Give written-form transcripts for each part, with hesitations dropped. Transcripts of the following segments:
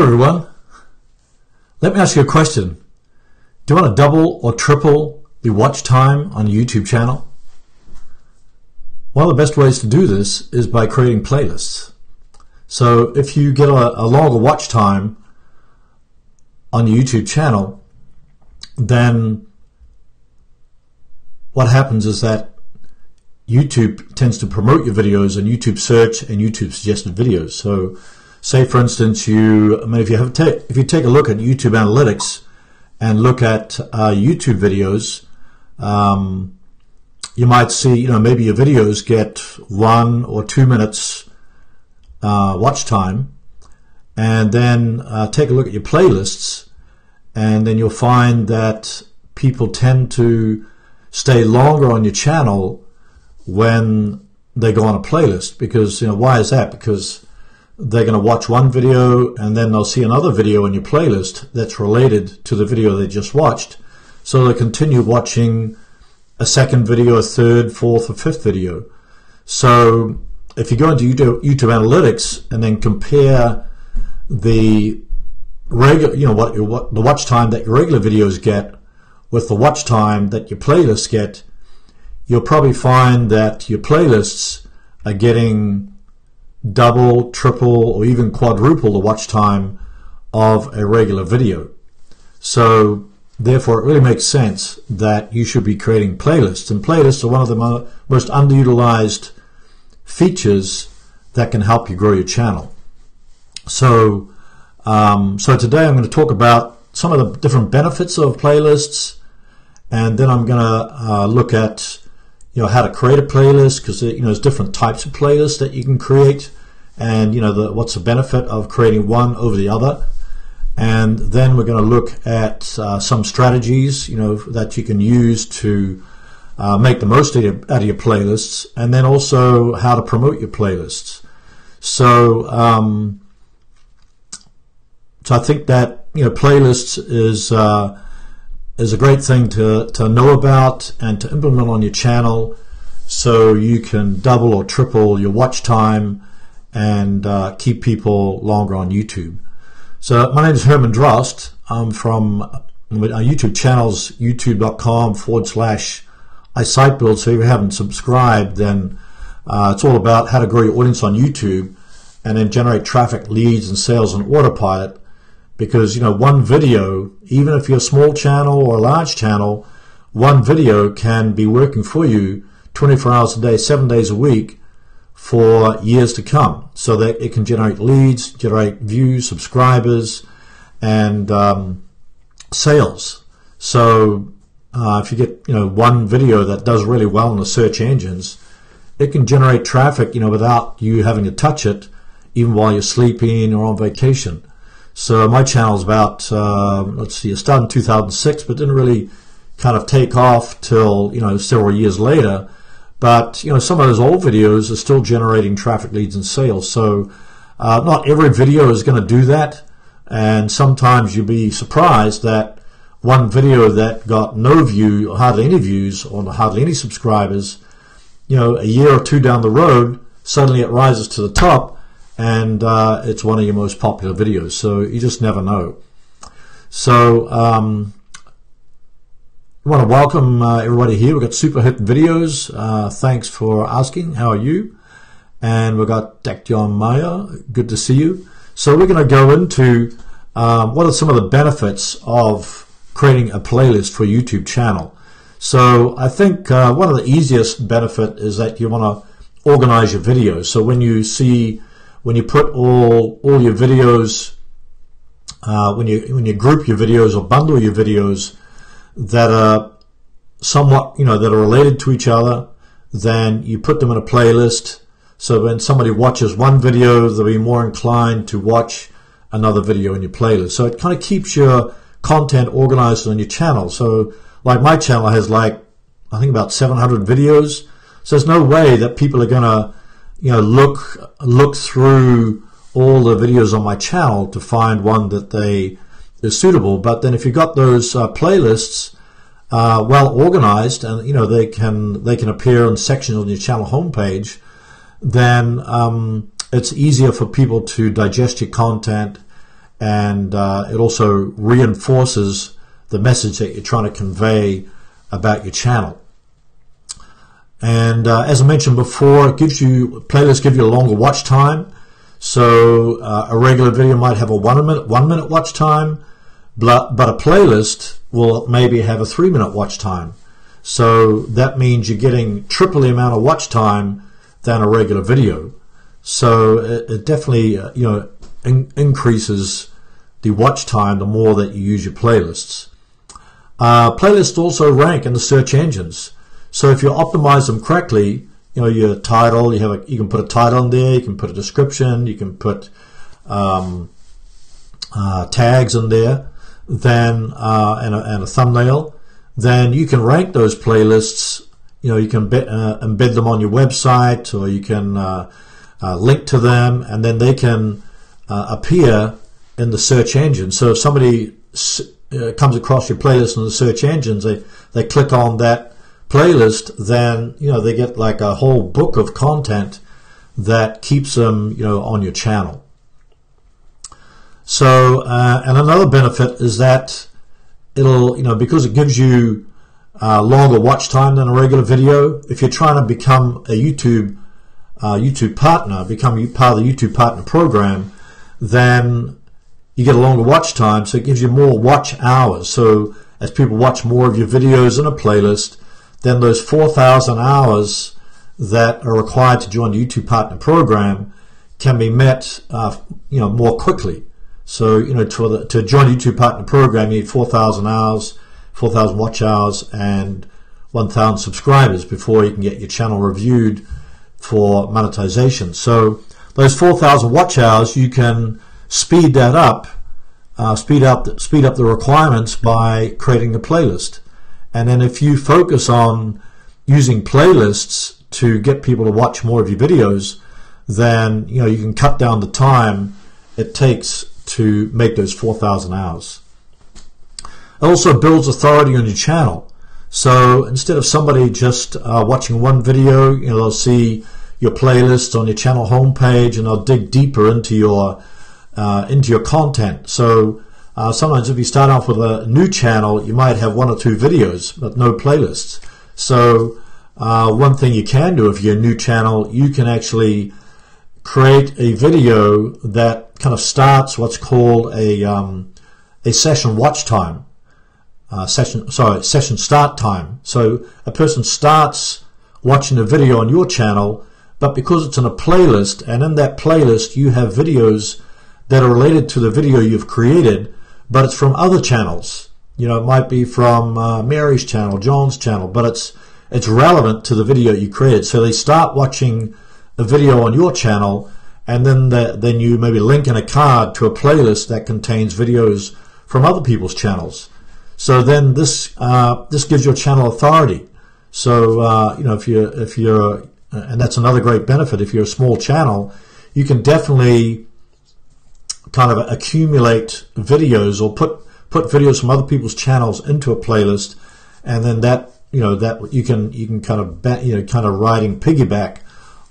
everyone. Let me ask you a question. Do you want to double or triple the watch time on your YouTube channel? One of the best ways to do this is by creating playlists. So if you get a longer watch time on your YouTube channel, then what happens is that YouTube tends to promote your videos and YouTube search and YouTube suggested videos. So say for instance if you take a look at YouTube analytics and look at YouTube videos, you might see maybe your videos get 1 or 2 minutes watch time, and then take a look at your playlists, and then you'll find that people tend to stay longer on your channel when they go on a playlist. Because why is that? Because they're going to watch one video and then they'll see another video in your playlist that's related to the video they just watched, so they continue watching a second video, a third, fourth, or fifth video. So if you go into YouTube analytics and then compare the regular, what the watch time that your regular videos get with the watch time that your playlists get, you'll probably find that your playlists are getting double, triple, or even quadruple the watch time of a regular video. So therefore it really makes sense that you should be creating playlists, and playlists are one of the most underutilized features that can help you grow your channel. So so today I'm going to talk about some of the different benefits of playlists, and then I'm going to look at how to create a playlist, because there's different types of playlists that you can create, and what's the benefit of creating one over the other. And then we're going to look at some strategies that you can use to make the most out of your playlists, and then also how to promote your playlists. So so I think that playlists is a great thing to know about and to implement on your channel, so you can double or triple your watch time and keep people longer on YouTube. So my name is Herman Drost. I'm from our YouTube channel's youtube.com/iSiteBuild. So if you haven't subscribed, then it's all about how to grow your audience on YouTube and then generate traffic, leads, and sales on autopilot. Because one video, even if you're a small channel or a large channel, one video can be working for you 24 hours a day, 7 days a week for years to come, so that it can generate leads, generate views, subscribers, and sales. So if you get one video that does really well in the search engines, it can generate traffic without you having to touch it, even while you're sleeping or on vacation. So my channel's about let's see, it started in 2006, but didn't really kind of take off till several years later. But some of those old videos are still generating traffic, leads, and sales. So not every video is going to do that, and sometimes you'll be surprised that one video that got no view, or hardly any views, or hardly any subscribers, a year or two down the road, suddenly it rises to the top, and it's one of your most popular videos. So you just never know. So I want to welcome everybody here. We've got super hit videos. Thanks for asking. How are you? And we've got Dakjon Maya. Good to see you. So we're going to go into what are some of the benefits of creating a playlist for a YouTube channel. So I think one of the easiest benefit is that you want to organize your videos. So when you put all your videos, when you group your videos or bundle your videos that are somewhat that are related to each other, then you put them in a playlist. So when somebody watches one video, they'll be more inclined to watch another video in your playlist. So it kind of keeps your content organized on your channel. So like my channel has I think about 700 videos. So there's no way that people are gonna look through all the videos on my channel to find one that is suitable. But then if you've got those playlists well organized, and they can appear in sections on your channel homepage, then it's easier for people to digest your content and it also reinforces the message that you're trying to convey about your channel. And as I mentioned before, playlists give you a longer watch time. So a regular video might have a one minute watch time, but a playlist will maybe have a 3-minute watch time. So that means you're getting triple the amount of watch time than a regular video. So it definitely increases the watch time the more that you use your playlists. Playlists also rank in the search engines. So if you optimize them correctly, your title, you can put a title in there, you can put a description, you can put tags in there, then and a thumbnail. Then you can rank those playlists. You can embed them on your website, or you can link to them, and then they can appear in the search engine. So if somebody comes across your playlist in the search engines, they click on that playlist, then they get like a whole book of content that keeps them on your channel. So and another benefit is that it'll because it gives you longer watch time than a regular video. If you're trying to become a YouTube partner, become part of the YouTube partner program, then you get a longer watch time, so it gives you more watch hours. So as people watch more of your videos in a playlist, then those 4,000 hours that are required to join the YouTube partner program can be met more quickly. So to join the YouTube partner program, you need 4,000 hours, 4,000 watch hours, and 1,000 subscribers before you can get your channel reviewed for monetization. So those 4,000 watch hours, you can speed that up, speed up the requirements by creating a playlist. And then if you focus on using playlists to get people to watch more of your videos, then you can cut down the time it takes to make those 4,000 hours. It also builds authority on your channel. So instead of somebody just watching one video, they'll see your playlist on your channel homepage, and they'll dig deeper into your content. So sometimes if you start off with a new channel, you might have 1 or 2 videos but no playlists. So one thing you can do if you're a new channel, you can actually create a video that kind of starts what's called a session watch time, session start time. So a person starts watching a video on your channel, but because it's in a playlist, and in that playlist you have videos that are related to the video you've created, but it's from other channels. It might be from Mary's channel, John's channel, but it's relevant to the video you created. So they start watching a video on your channel, and then you maybe link in a card to a playlist that contains videos from other people's channels. So then this gives your channel authority. So if you're and that's another great benefit. If you're a small channel, you can definitely kind of accumulate videos, or put videos from other people's channels into a playlist, and then that you can kind of riding piggyback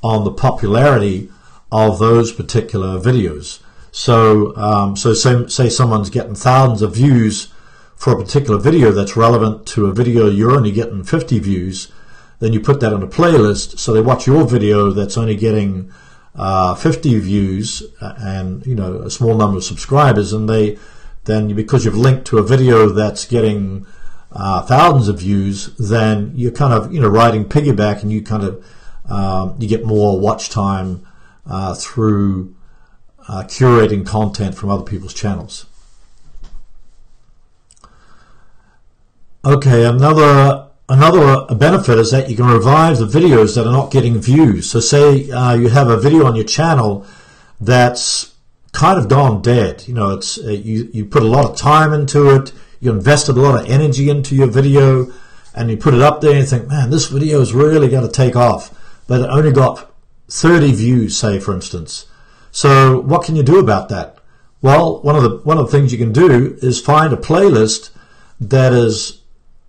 on the popularity of those particular videos. So say someone's getting thousands of views for a particular video that's relevant to a video you're only getting 50 views, then you put that on a playlist, so they watch your video that's only getting 50 views and a small number of subscribers, and then because you've linked to a video that's getting thousands of views, then you're kind of riding piggyback, and you kind of you get more watch time through curating content from other people's channels. Okay, another benefit is that you can revive the videos that are not getting views. So say you have a video on your channel that's kind of gone dead. You put a lot of time into it, you invested a lot of energy into your video, and you put it up there and you think, man, this video is really going to take off, but it only got 30 views, say, for instance. So what can you do about that? Well, one of the things you can do is find a playlist that is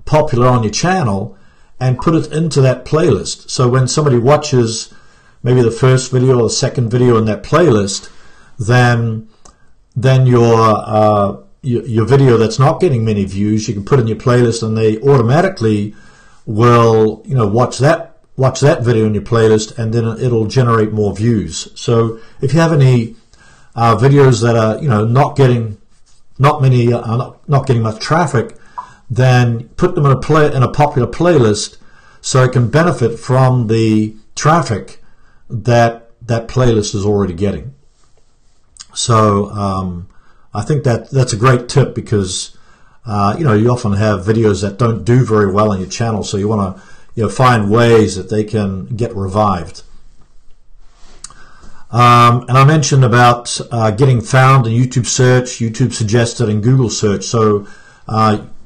popular on your channel and put it into that playlist. So when somebody watches maybe the first video or the second video in that playlist, then then your video that's not getting many views, you can put in your playlist, and they automatically will, watch that video in your playlist, and then it'll generate more views. So if you have any videos that are not getting much traffic, then put them in a popular playlist so it can benefit from the traffic that playlist is already getting. So I think that's a great tip, because you often have videos that don't do very well on your channel, so you want to find ways that they can get revived. And I mentioned about getting found in YouTube search, YouTube suggested, and Google search. So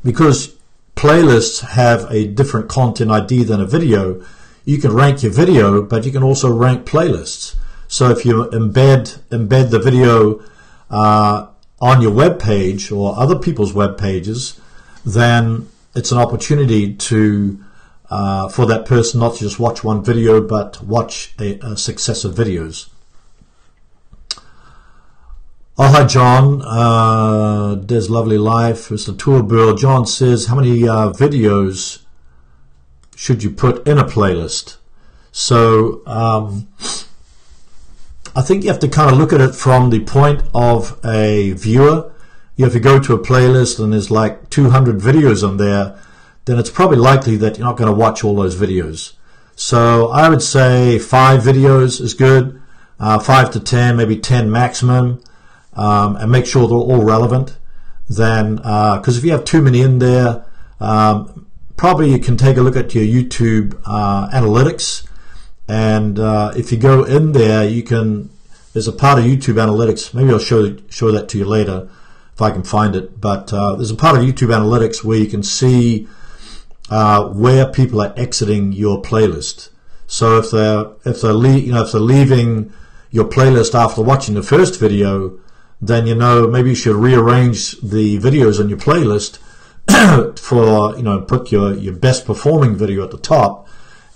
because playlists have a different content ID than a video, you can rank your video, but you can also rank playlists. So if you embed the video on your web page or other people's web pages, then it's an opportunity to for that person not to just watch one video, but watch a successive videos. Oh, hi John, Des Lovely Life, Mr. Tour Bill. John says, how many videos should you put in a playlist? So I think you have to kind of look at it from the point of a viewer. If you go to a playlist and there's like 200 videos on there, then it's probably likely that you're not going to watch all those videos. So I would say 5 videos is good, 5 to 10, maybe 10 maximum. And make sure they're all relevant. Then, because if you have too many in there, probably you can take a look at your YouTube analytics, and if you go in there, there's a part of YouTube analytics. Maybe I'll show that to you later if I can find it. But there's a part of YouTube analytics where you can see where people are exiting your playlist. So if they're leaving your playlist after watching the first video, then maybe you should rearrange the videos on your playlist for put your best performing video at the top,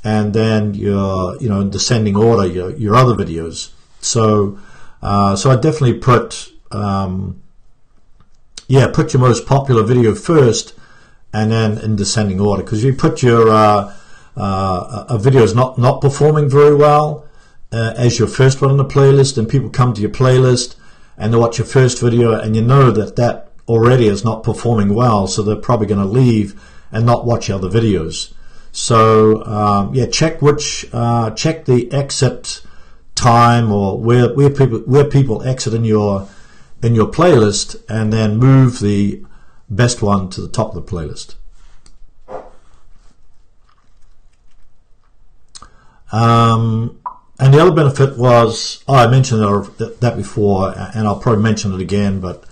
and then your in descending order your other videos. So so I definitely put put your most popular video first, and then in descending order, because if you put your a video is not performing very well as your first one on the playlist, and people come to your playlist and they watch your first video, and that already is not performing well, so they're probably going to leave and not watch other videos. So check the exit time, or where people exit in your playlist, and then move the best one to the top of the playlist. And the other benefit was, I mentioned that before, and I'll probably mention it again, but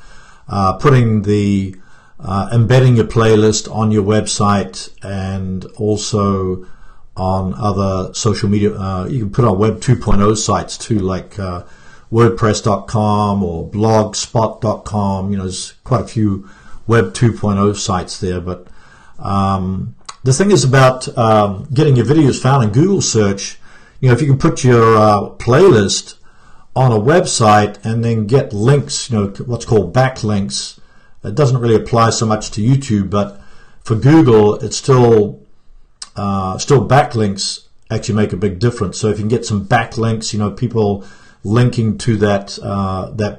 putting embedding your playlist on your website, and also on other social media. You can put on Web 2.0 sites too, like WordPress.com or Blogspot.com. There's quite a few Web 2.0 sites there. But the thing is about getting your videos found in Google search. If you can put your playlist on a website and then get links, what's called backlinks. It doesn't really apply so much to YouTube, but for Google, it's still backlinks actually make a big difference. So if you can get some backlinks, people linking to that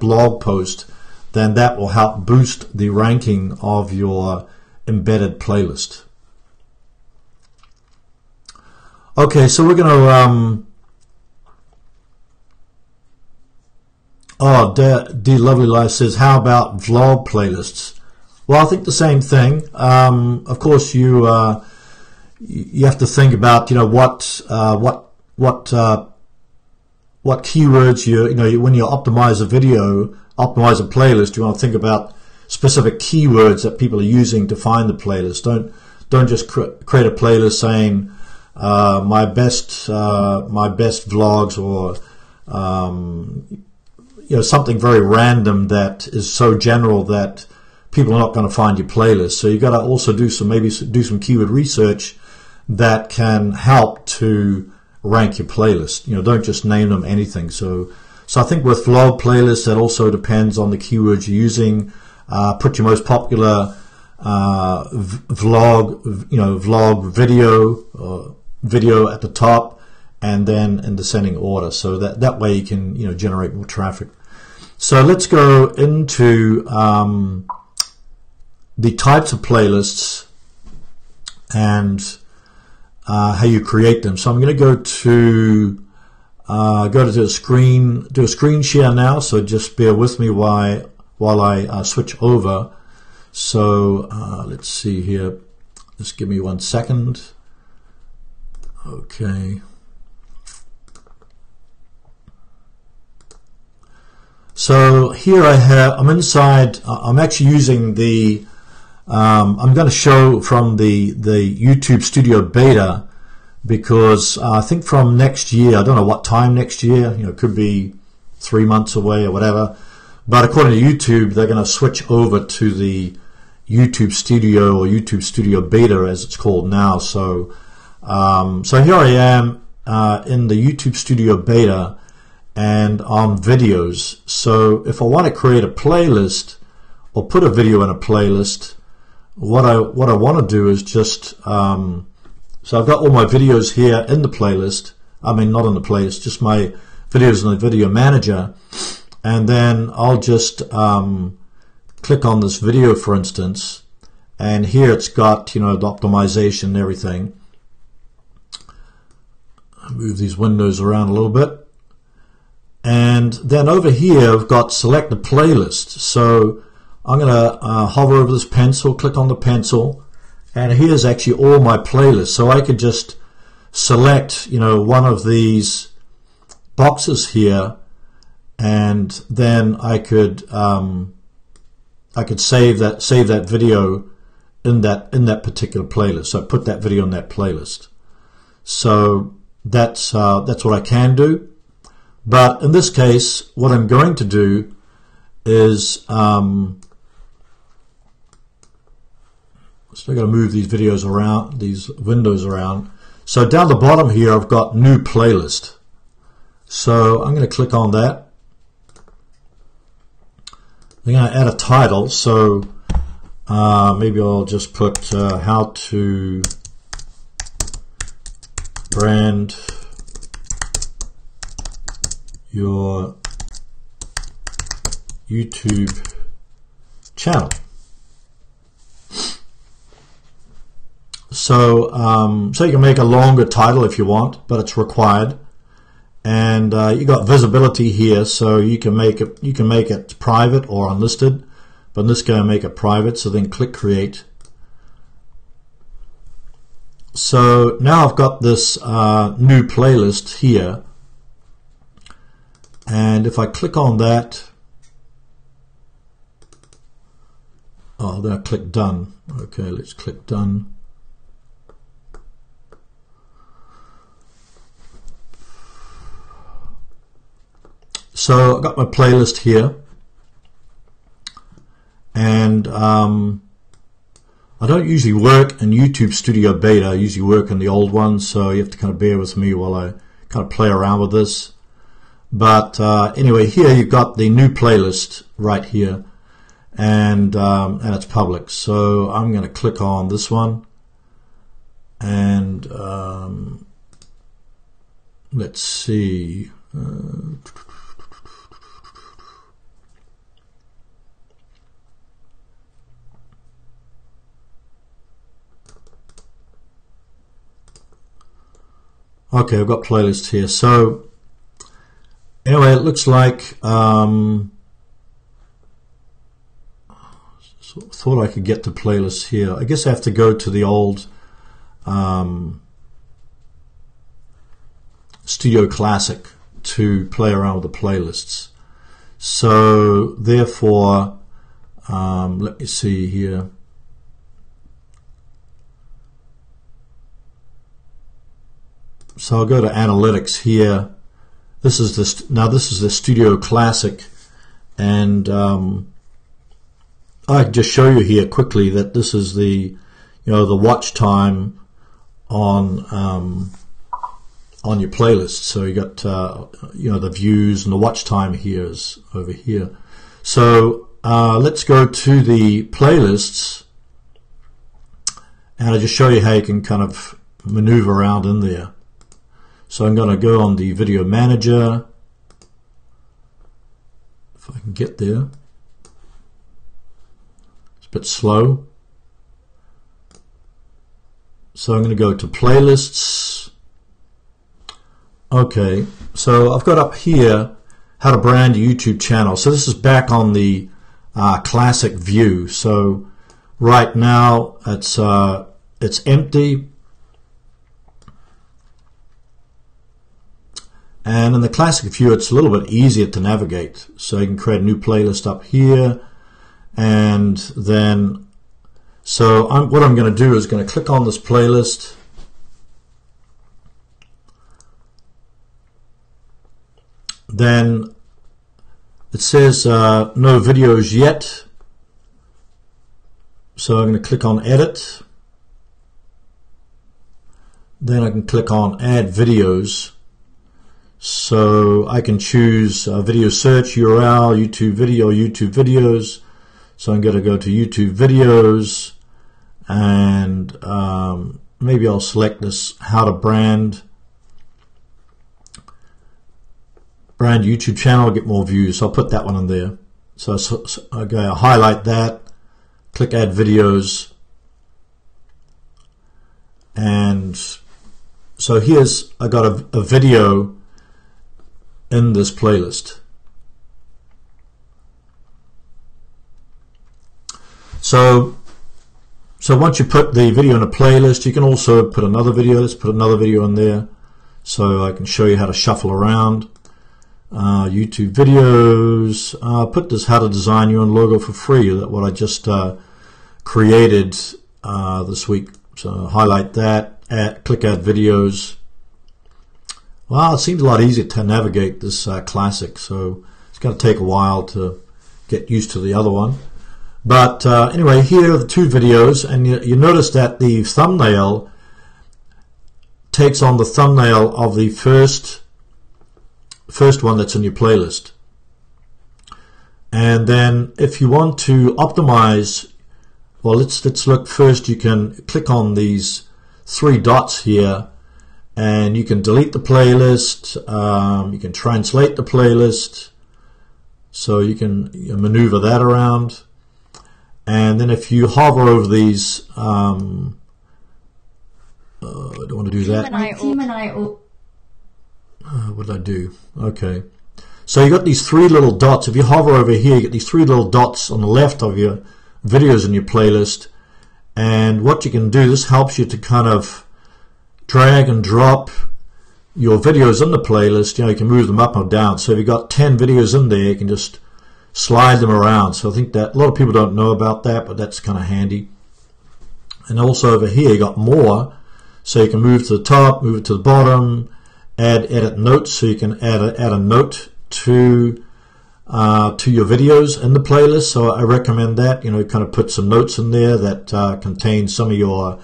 blog post, then that will help boost the ranking of your embedded playlist. Okay, so we're going to D Lovely Life says, how about vlog playlists? Well, I think the same thing. Of course, you have to think about what keywords when you optimize a video, optimize a playlist. You want to think about specific keywords that people are using to find the playlist. Don't just create a playlist saying my best vlogs, or something very random that is so general that people are not going to find your playlist. So you've got to also do some keyword research that can help to rank your playlist. Don't just name them anything. So So I think with vlog playlists, that also depends on the keywords you're using. Put your most popular vlog video at the top, and then in descending order. So that way you can generate more traffic. So let's go into the types of playlists and how you create them. So I'm going to go to the screen, do a screen share now. So just bear with me while I switch over. So let's see here. Just give me 1 second. Okay. So here I'm inside. I'm actually using the. I'm going to show from the YouTube Studio Beta, because I think from next year, I don't know what time next year. It could be 3 months away or whatever. But according to YouTube, they're going to switch over to the YouTube Studio, or YouTube Studio Beta as it's called now. So so here I am in the YouTube Studio Beta and on videos. So if I want to create a playlist or put a video in a playlist, what I want to do is just so I've got all my videos here in the playlist. I mean, not in the playlist, just my videos in the video manager. And then I'll just click on this video, for instance, and here it's got the optimization and everything. I'll move these windows around a little bit. And then over here I've got select the playlist. So I'm going to hover over this pencil, click on the pencil, and here's actually all my playlists. So I could just select one of these boxes here, and then I could save that video in that particular playlist. So I put that video in that playlist. So that's what I can do. But in this case, what I'm going to do is so I got to move these videos around, these windows around. So down the bottom here, I've got new playlist. So I'm going to click on that. I'm going to add a title. So maybe I'll just put how to brand your YouTube channel. So so you can make a longer title if you want, but it's required. And you got visibility here, so you can make it private or unlisted. But in this case, I make it private. So then click create. So now I've got this new playlist here, and if I click on that, then I click done. Okay, let's click done. So I've got my playlist here, and I don't usually work in YouTube Studio Beta. I usually work in the old one, so you have to kind of bear with me while I kind of play around with this. But anyway, here you've got the new playlist right here, and it's public. So I'm going to click on this one, and let's see. Okay, I've got playlists here. So anyway, it looks like thought I could get to playlists here. I guess I have to go to the old Studio Classic to play around with the playlists. So therefore, let me see here. So I'll go to analytics here. This is the Studio Classic, and I can just show you here quickly that this is the the watch time on on your playlist. So you got you know, the views and the watch time here is over here. So let's go to the playlists, and I'll just show you how you can kind of maneuver around in there. So I'm going to go on the video manager, if I can get there. It's a bit slow. So I'm going to go to playlists. Okay, so I've got up here how to brand a YouTube channel. So this is back on the classic view. So right now it's empty, and in the classic view it's a little bit easier to navigate. So you can create a new playlist up here, and then what I'm going to do is going to click on this playlist. Then it says no videos yet, so I'm going to click on edit. Then I can click on add videos, so I can choose video search, URL, YouTube video, YouTube videos. So I'm going to go to YouTube videos, and maybe I'll select this how to brand YouTube channel, get more views. So I'll put that one in there. So okay, I'll highlight that, click add videos, and so here's, I got a video in this playlist. So once you put the video in a playlist, you can also put another video. Let's put another video in there, so I can show you how to shuffle around. YouTube videos. Put this how to design your own logo for free, that what I just created this week. So highlight that, click add videos. Well, it seems a lot easier to navigate this classic, so it's going to take a while to get used to the other one. But anyway, here are the two videos, and you notice that the thumbnail takes on the thumbnail of the first one that's in your playlist. And then if you want to optimize, well, let's look first. You can click on these three dots here, and you can delete the playlist. You can translate the playlist, so you can maneuver that around. And then if you hover over these, I don't want to do that. What did I do? Okay. So you got these three little dots. If you hover over here, you get these three little dots on the left of your videos in your playlist. And what you can do, this helps you to kind of drag and drop your videos in the playlist. You know, you can move them up or down. So if you've got 10 videos in there, you can just slide them around. So I think that a lot of people don't know about that, but that's kind of handy. And also over here you got more, so you can move to the top, move it to the bottom, add edit notes, so you can add a note to your videos in the playlist. So I recommend that. You know, kind of put some notes in there that contain some of your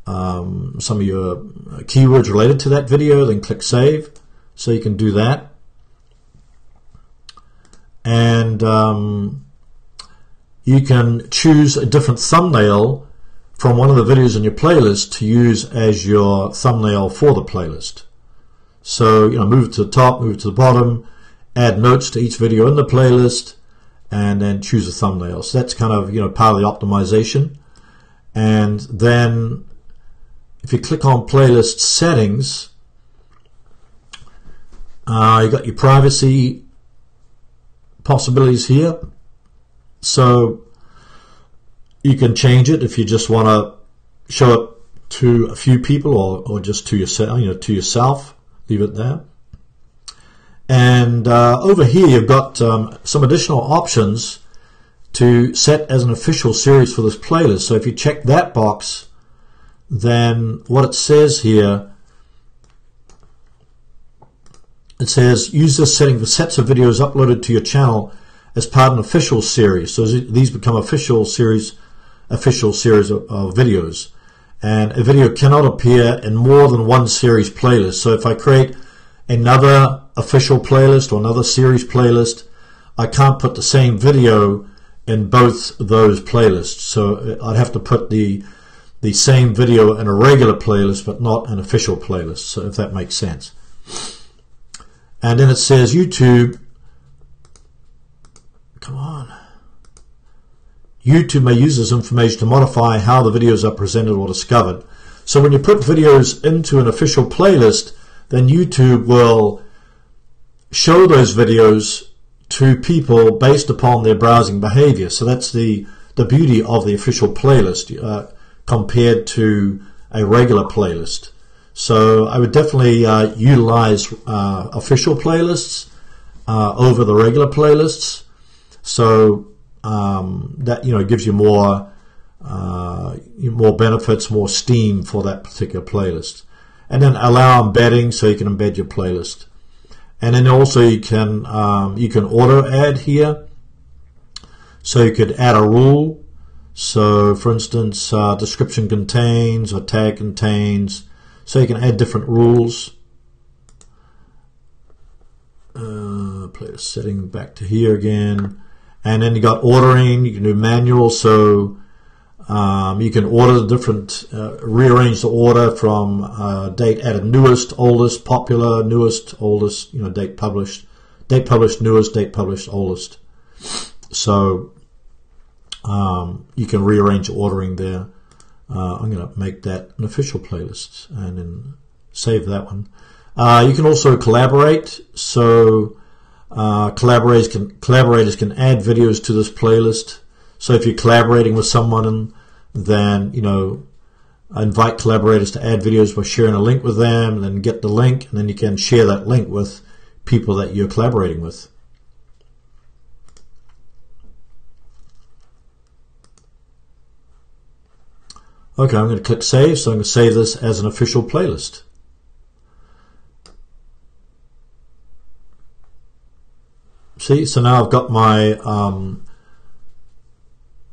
keywords related to that video. Then click save, so you can do that. And you can choose a different thumbnail from one of the videos in your playlist to use as your thumbnail for the playlist. So, you know, move it to the top, move it to the bottom, add notes to each video in the playlist, and then choose a thumbnail. So that's kind of, you know, part of the optimization. And then if you click on playlist settings, you got your privacy possibilities here. So you can change it if you just want to show it to a few people, or just to yourself, you know, to yourself. Leave it there. And over here you've got some additional options to set as an official series for this playlist. So if you check that box, then what it says here, it says use this setting for sets of videos uploaded to your channel as part of an official series. So these become official series of videos. and a video cannot appear in more than one series playlist. So if I create another official playlist or another series playlist, I can't put the same video in both those playlists. So I'd have to put the same video in a regular playlist but not an official playlist, so if that makes sense. And then it says YouTube, come on, YouTube may use this information to modify how the videos are presented or discovered. So when you put videos into an official playlist, then YouTube will show those videos to people based upon their browsing behavior. So that's the beauty of the official playlist compared to a regular playlist. So I would definitely utilize official playlists over the regular playlists. So that gives you more benefits, more steam for that particular playlist. And then allow embedding, so you can embed your playlist. And then also you can auto add here. So you could add a rule. So for instance, description contains or tag contains. So you can add different rules. Playlist setting back to here again. And then you got ordering. You can do manual. So you can order the different, rearrange the order from date added, newest, oldest, popular, newest, oldest, date published, newest, date published, oldest. So you can rearrange ordering there. I'm going to make that an official playlist and then save that one. You can also collaborate. So collaborators can add videos to this playlist. So if you're collaborating with someone, then invite collaborators to add videos by sharing a link with them, and then get the link, and then you can share that link with people that you're collaborating with. Okay, I'm going to click save. So I'm going to save this as an official playlist. See, so now I've got my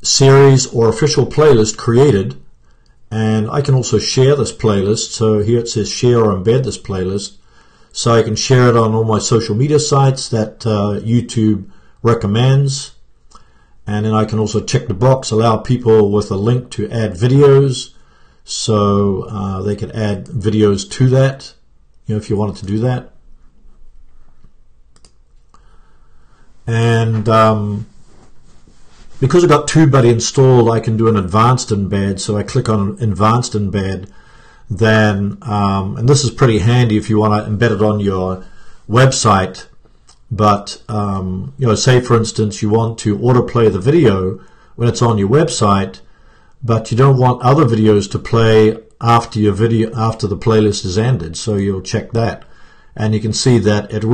series or official playlist created, and I can also share this playlist. So here it says share or embed this playlist, so I can share it on all my social media sites that YouTube recommends. And then I can also check the box, allow people with a link to add videos, so they can add videos to that, if you wanted to do that. And because I've got TubeBuddy installed, I can do an advanced embed. So I click on advanced embed, then, and this is pretty handy if you want to embed it on your website. But say for instance you want to autoplay the video when it's on your website, but you don't want other videos to play after after the playlist is ended. So you'll check that, and you can see that it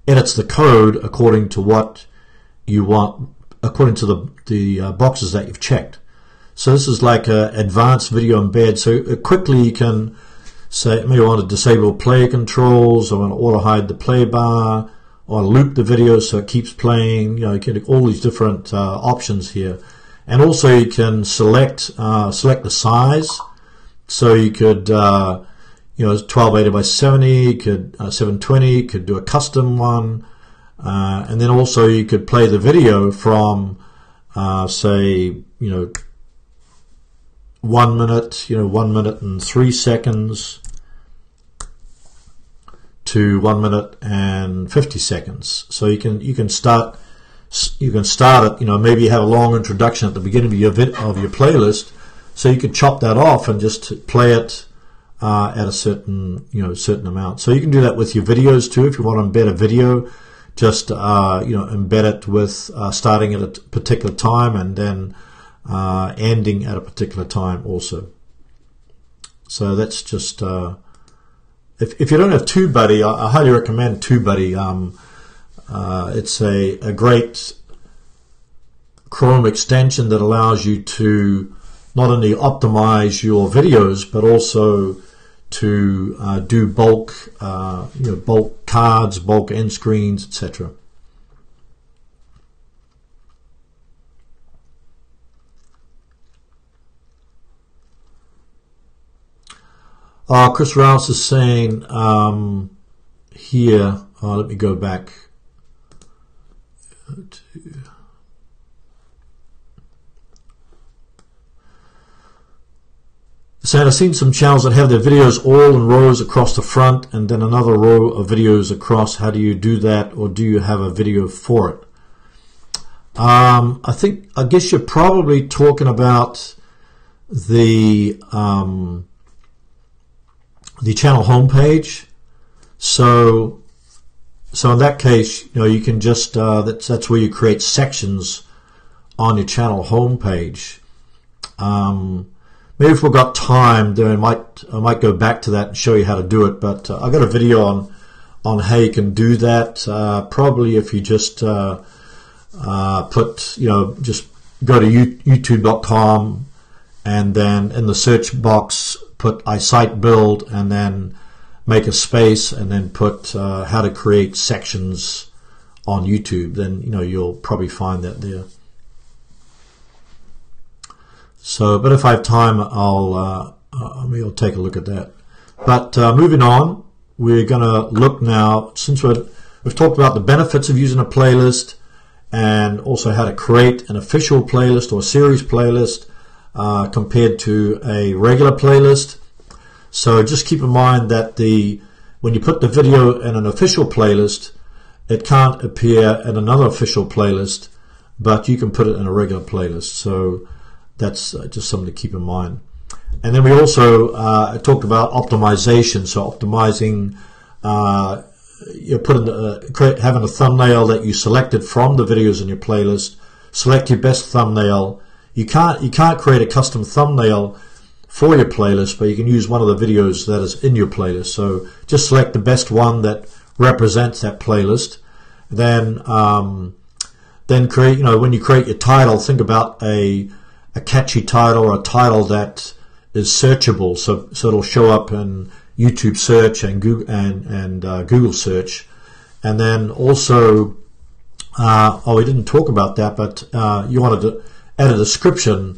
edits the code according to what you want, according to the boxes that you've checked. So this is like an advanced video embed. So quickly you can say, maybe I want to disable player controls, I want to auto hide the play bar, or loop the video so it keeps playing. You can do all these different options here. And also you can select the size. So you could 1280 by 70, you could 720, you could do a custom one, and then also you could play the video from say 1 minute, 1 minute and 3 seconds to 1 minute and 50 seconds. So you can start it. Maybe you have a long introduction at the beginning of your playlist, so you could chop that off and just play it at a certain amount. So you can do that with your videos too. If you want to embed a video, just embed it with starting at a particular time and then ending at a particular time also. So that's just if you don't have TubeBuddy, I highly recommend TubeBuddy. It's a great Chrome extension that allows you to not only optimize your videos but also to do bulk bulk cards, bulk end screens, etc. Chris Rouse is saying here, let me go back to, saying I've seen some channels that have their videos all in rows across the front and then another row of videos across. How do you do that, or do you have a video for it? I guess you're probably talking about the channel homepage. So in that case, you can just that's where you create sections on your channel homepage. Maybe if we've got time, then I might go back to that and show you how to do it. But I've got a video on how you can do that. Probably if you just just go to youtube.com and then in the search box put I site build and then make a space and then put how to create sections on YouTube. Then you'll probably find that there. So, but if I have time, I'll take a look at that. But moving on, we're going to look now, since we've talked about the benefits of using a playlist and also how to create an official playlist or series playlist compared to a regular playlist. So just keep in mind that when you put the video in an official playlist, it can't appear in another official playlist, but you can put it in a regular playlist. So that's just something to keep in mind. And then we also talked about optimization. So optimizing, having a thumbnail that you selected from the videos in your playlist. Select your best thumbnail. You can't create a custom thumbnail for your playlist, but you can use one of the videos that is in your playlist. So just select the best one that represents that playlist. Then create. When you create your title, think about a catchy title or a title that is searchable, so it'll show up in YouTube search and Google and Google search. And then also, we didn't talk about that, but you wanted to add a description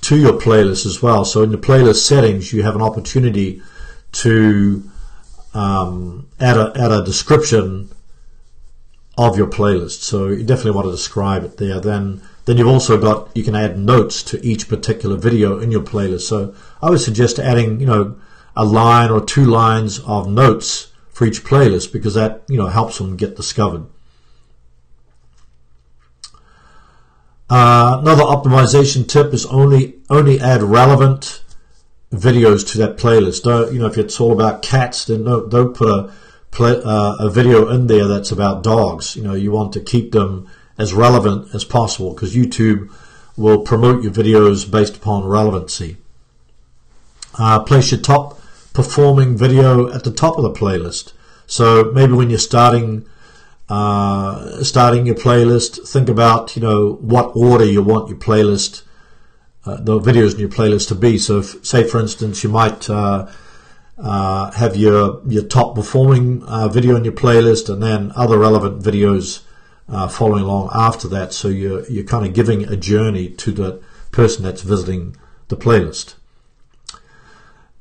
to your playlist as well. So in the playlist settings, you have an opportunity to add a description of your playlist. So you definitely want to describe it there. Then you've also you can add notes to each particular video in your playlist. So I would suggest adding, a line or 2 lines of notes for each playlist, because that, helps them get discovered. Another optimization tip is only add relevant videos to that playlist. Don't, if it's all about cats, then don't put a video in there that's about dogs. You want to keep them as relevant as possible, because YouTube will promote your videos based upon relevancy. Place your top performing video at the top of the playlist. So maybe when you're starting your playlist, think about what order you want your playlist, the videos in your playlist to be. So say for instance you might have your top performing video in your playlist and then other relevant videos following along after that. So you're kind of giving a journey to the person that's visiting the playlist.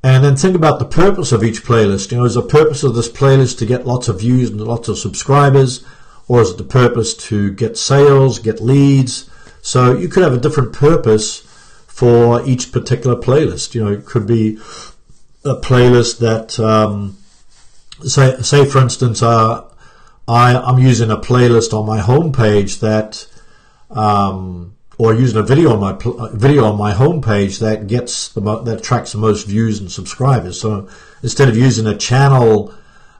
And then think about the purpose of each playlist. Is the purpose of this playlist to get lots of views and lots of subscribers, or is it the purpose to get sales, get leads? So you could have a different purpose for each particular playlist. It could be a playlist that, say for instance, I'm using a playlist on my homepage that, or using a video on my homepage that that attracts the most views and subscribers. So instead of using a channel,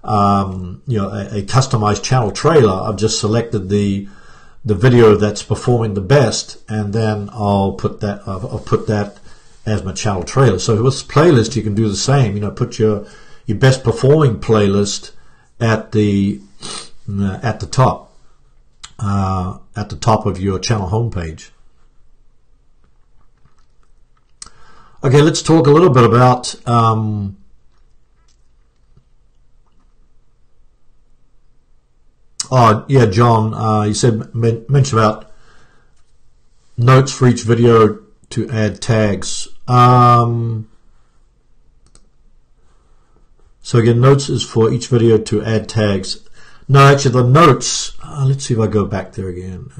a customized channel trailer, I've just selected the video that's performing the best, and then I'll put that as my channel trailer. So with this playlist, you can do the same. Put your best performing playlist at the top of your channel homepage. Okay, let's talk a little bit about John, you mentioned about notes for each video to add tags. So again, notes is for each video to add tags. No, actually the notes, let's see if I go back there again,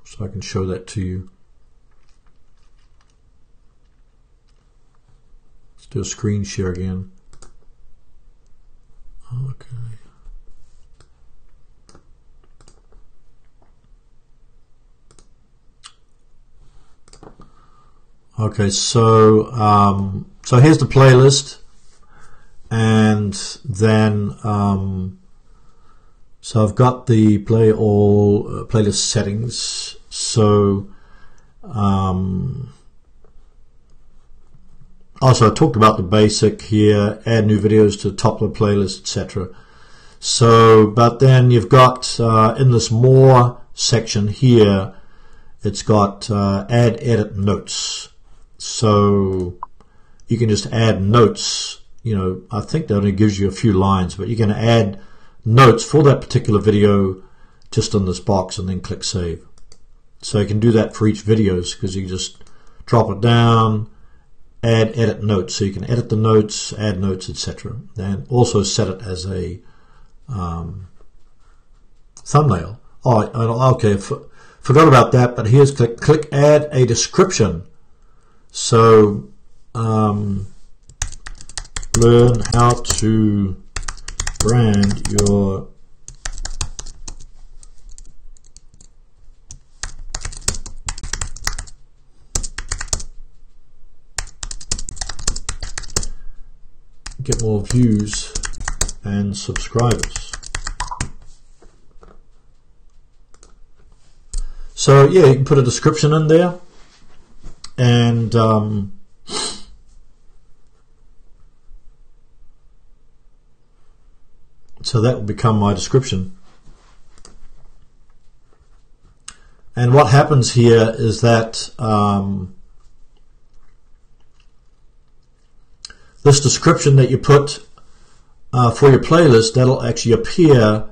so I can show that to you. Let's do a screen share again. Okay. Okay, so so here's the playlist, and then so I've got the play all playlist settings. So also I talked about the basic here, add new videos to the top of the playlist, etc. So, but then you've got in this more section here, it's got add edit notes. So you can just add notes. You know, I think that only gives you a few lines, but you can add notes for that particular video just in this box and then click save. So you can do that for each videos, because you just drop it down, add edit notes. So you can edit the notes, add notes, etc. And also set it as a thumbnail. Oh, okay, forgot about that, but here's click add a description. So learn how to brand your get more views and subscribers. So yeah, you can put a description in there, and so that will become my description. And what happens here is that this description that you put for your playlist, that'll actually appear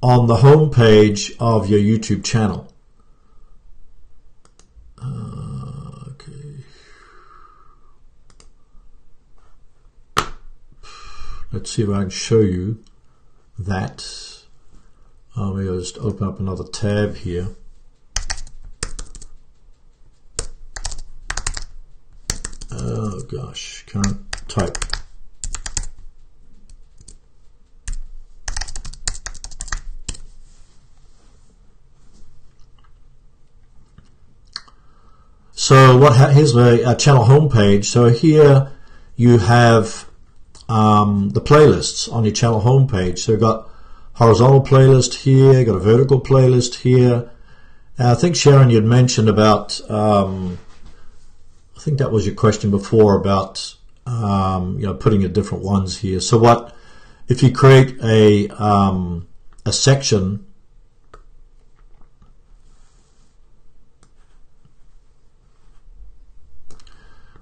on the home page of your YouTube channel. Okay. Let's see if I can show you that. Maybe I'll just open up another tab here. Oh gosh, can't type. So here's the channel homepage. So here you have the playlists on your channel homepage. So you've got horizontal playlist here, got a vertical playlist here. I think Sharon, you'd mentioned about I think that was your question before about you know, putting your different ones here. So what if you create a section?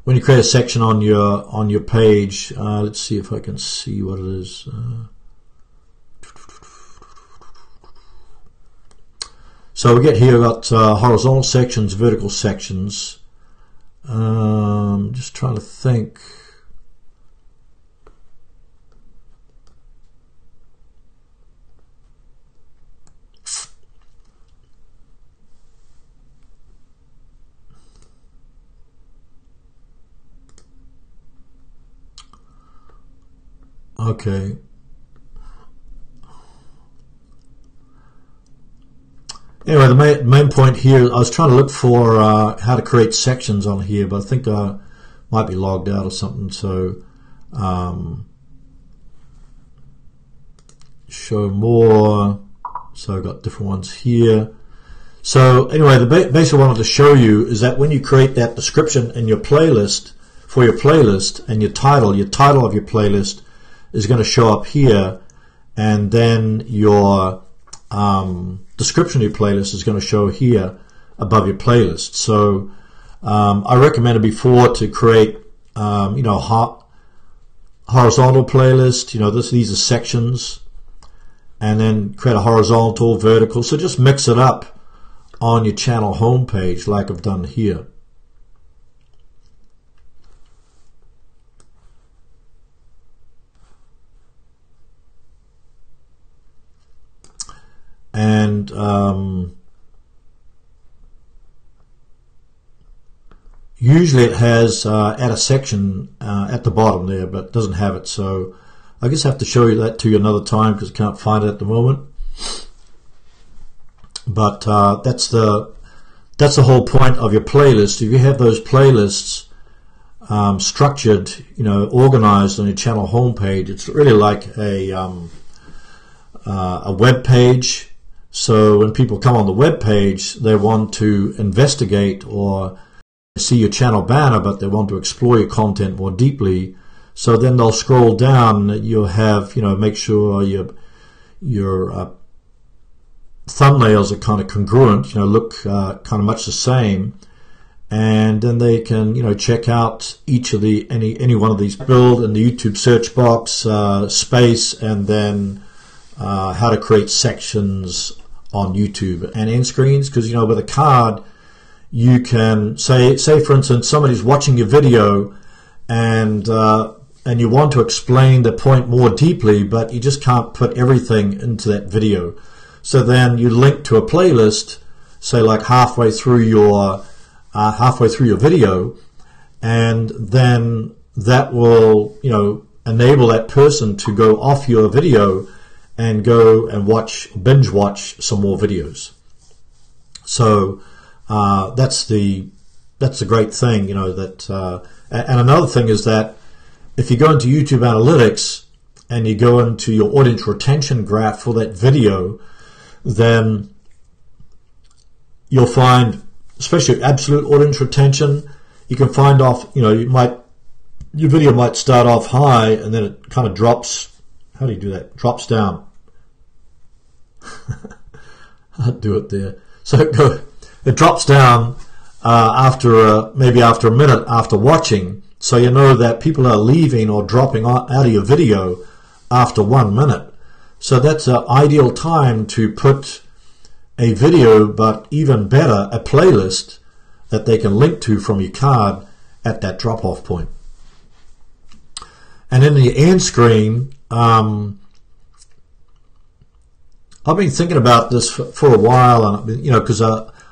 When you create a section on your page, let's see if I can see what it is. So we get here, we've got horizontal sections, vertical sections. Just trying to think. Okay. Anyway, the main point here, I was trying to look for how to create sections on here, but I think I might be logged out or something. So show more. So I've got different ones here. So anyway, the basic I wanted to show you is that when you create that description in your playlist, for your playlist, and your title of your playlist is going to show up here, and then your description of your playlist is going to show here above your playlist. So I recommended before to create you know, horizontal playlist. You know, these are sections, and then create a horizontal, vertical. So just mix it up on your channel homepage like I've done here. and usually it has add a section at the bottom there, but it doesn't have it. So I guess I have to show you that to you another time because I can't find it at the moment. But that's the whole point of your playlist. If you have those playlists structured, organized on your channel homepage, it's really like a web page. So when people come on the web page, they want to investigate or see your channel banner, but they want to explore your content more deeply. So then they'll scroll down. You'll have, make sure your thumbnails are kind of congruent, look kind of much the same, and then they can, check out each of the any one of these. Build in the YouTube search box, space, and then how to create sections on YouTube and end screens. Because with a card, you can say for instance somebody's watching your video and you want to explain the point more deeply, but you just can't put everything into that video. So then you link to a playlist, say like halfway through your video, and then that will enable that person to go off your video and go and binge watch some more videos. So that's the great thing, that and another thing is that if you go into YouTube Analytics and you go into your audience retention graph for that video, then you'll find, especially absolute audience retention, you can find off, your video might start off high and then it kind of drops. How do you do that? Drops down. I'll do it there. So it drops down maybe after a minute after watching, so you know that people are leaving or dropping out of your video after 1 minute. So that's an ideal time to put a video, but even better, a playlist that they can link to from your card at that drop-off point. And in the end screen, I've been thinking about this for a while, and because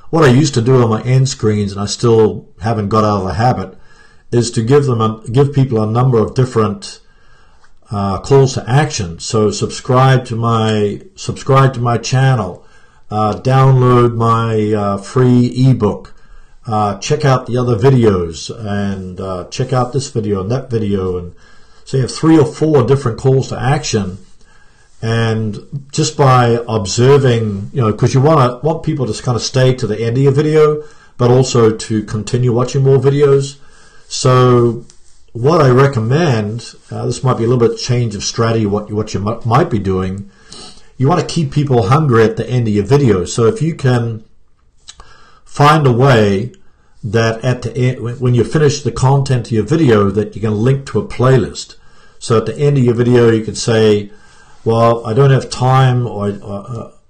what I used to do on my end screens, and I still haven't got out of the habit, is to give people a number of different calls to action. So subscribe to my channel, download my free ebook, check out the other videos, and check out this video and that video, and so you have 3 or 4 different calls to action. And just by observing, because you want people to kind of stay to the end of your video, but also to continue watching more videos. So what I recommend, this might be a little bit change of strategy, what you might be doing. You want to keep people hungry at the end of your video. So if you can find a way that at the end, when you finish the content of your video, that you can link to a playlist. So at the end of your video, you can say, well, I don't have time, or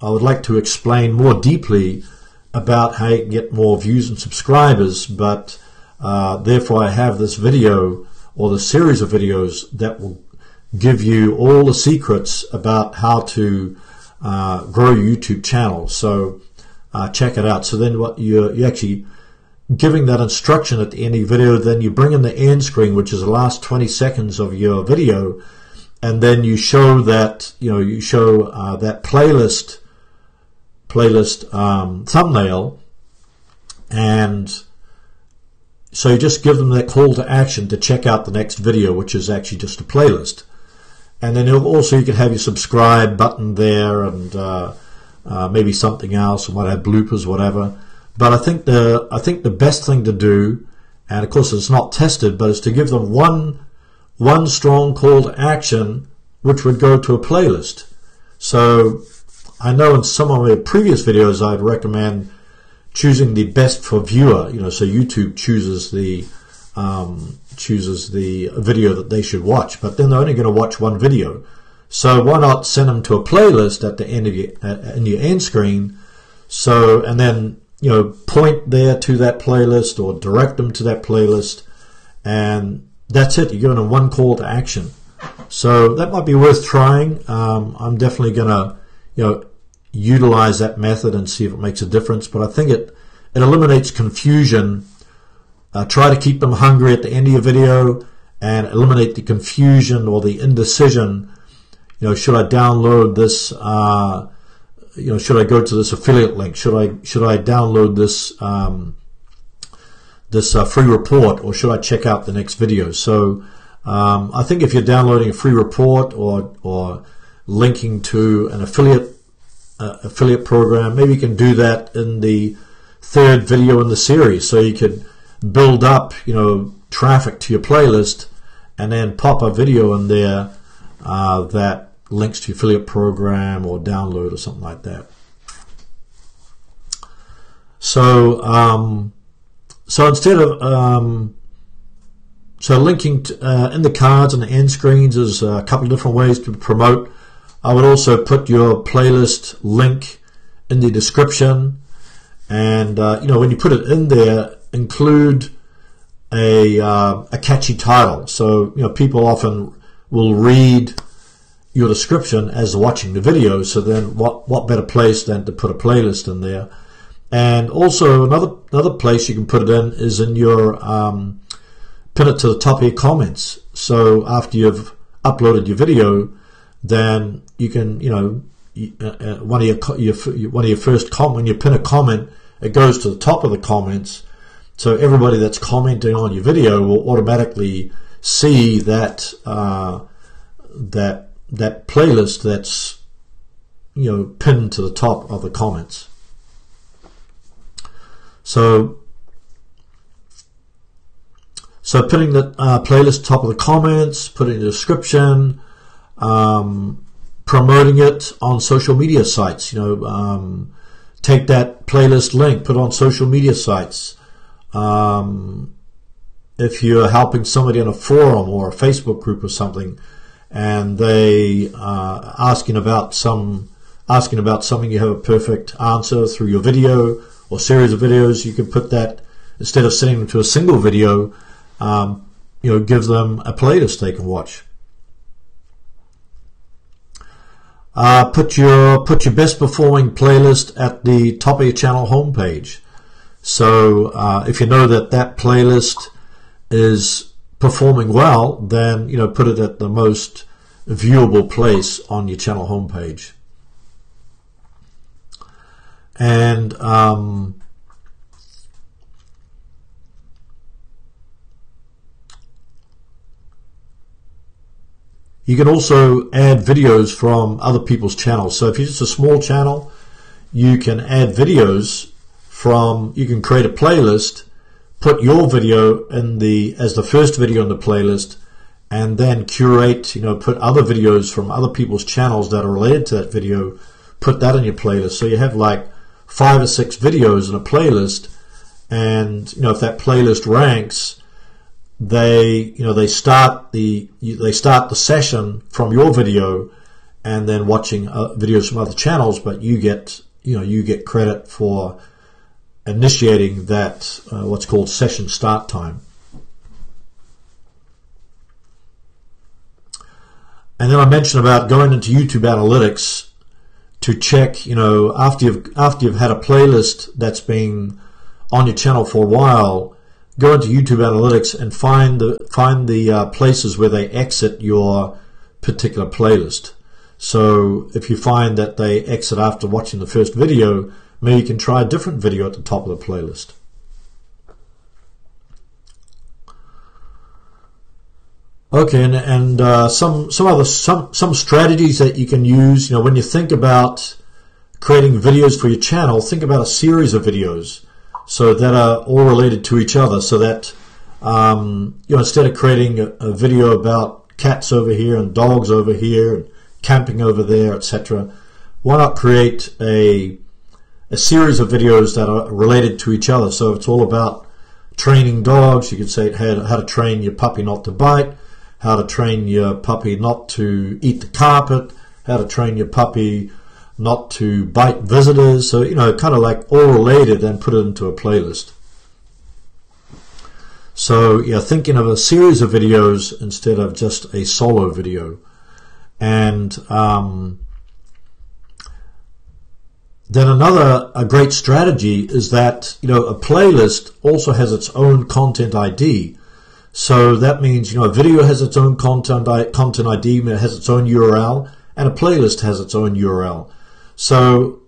I would like to explain more deeply about how you can get more views and subscribers, but therefore I have this video or the series of videos that will give you all the secrets about how to grow your YouTube channel. So check it out. So then what you're actually giving that instruction at the end of your video, then you bring in the end screen, which is the last 20 seconds of your video, and then you show that that playlist thumbnail, and so you just give them that call to action to check out the next video, which is actually just a playlist. And then also you can have your subscribe button there, and maybe something else, and whatever, bloopers, whatever. But I think the best thing to do, and of course it's not tested, but is to give them one strong call to action, which would go to a playlist. So I know in some of my previous videos I'd recommend choosing the best for viewer, so YouTube chooses the video that they should watch, but then they're only going to watch one video. So why not send them to a playlist at the end of in your end screen? So, and then point there to that playlist or direct them to that playlist, and that's it. You're giving them one call to action. So that might be worth trying. I'm definitely gonna utilize that method and see if it makes a difference. But I think it eliminates confusion. Try to keep them hungry at the end of your video and eliminate the confusion or the indecision. You know, should I download this? You know, should I go to this affiliate link? Should I download this free report, or should I check out the next video? So I think if you're downloading a free report or linking to an affiliate program, maybe you can do that in the third video in the series, so you could build up, you know, traffic to your playlist and then pop a video in there that links to your affiliate program or download or something like that. So so instead of so linking to, in the cards and the end screens is a couple of different ways to promote. I would also put your playlist link in the description, and you know, when you put it in there, include a catchy title. So you know, people often will read your description as they're watching the video. So then, what better place than to put a playlist in there? And also another place you can put it in is in your pin it to the top of your comments. So after you've uploaded your video, then you can, you know, one of your first comment, when you pin a comment, it goes to the top of the comments. So everybody that's commenting on your video will automatically see that that playlist that's, you know, pinned to the top of the comments. So putting the playlist top of the comments, putting the description, promoting it on social media sites. You know, take that playlist link, put it on social media sites. If you're helping somebody on a forum or a Facebook group or something, and they asking about something, you have a perfect answer through your video or series of videos, you can put that, instead of sending them to a single video, you know, give them a playlist they can watch. Put your best performing playlist at the top of your channel homepage. So if you know that playlist is performing well, then, you know, put it at the most viewable place on your channel homepage. And you can also add videos from other people's channels. So if you're just a small channel, you can add videos from, you can create a playlist, put your video in as the first video in the playlist, and then curate, you know, put other videos from other people's channels that are related to that video, put that in your playlist. So you have like 5 or 6 videos in a playlist, and, you know, if that playlist ranks, they start the session from your video, and then watching videos from other channels, but you get credit for initiating that what's called session start time. And then I mentioned about going into YouTube Analytics to check, you know, after you've had a playlist that's been on your channel for a while, go into YouTube Analytics and find the places where they exit your particular playlist. So if you find that they exit after watching the first video, maybe you can try a different video at the top of the playlist. Okay, and some strategies that you can use. You know, when you think about creating videos for your channel, think about a series of videos so that are all related to each other. So that you know, instead of creating a video about cats over here and dogs over here and camping over there, etc., why not create a series of videos that are related to each other? So if it's all about training dogs, you could say how to train your puppy not to bite, how to train your puppy not to eat the carpet, how to train your puppy not to bite visitors. So, you know, kind of like all related, and put it into a playlist. So yeah, thinking of a series of videos instead of just a solo video. And then a great strategy is that, you know, a playlist also has its own content ID. So that means, you know, a video has its own content ID, it has its own URL, and a playlist has its own URL. So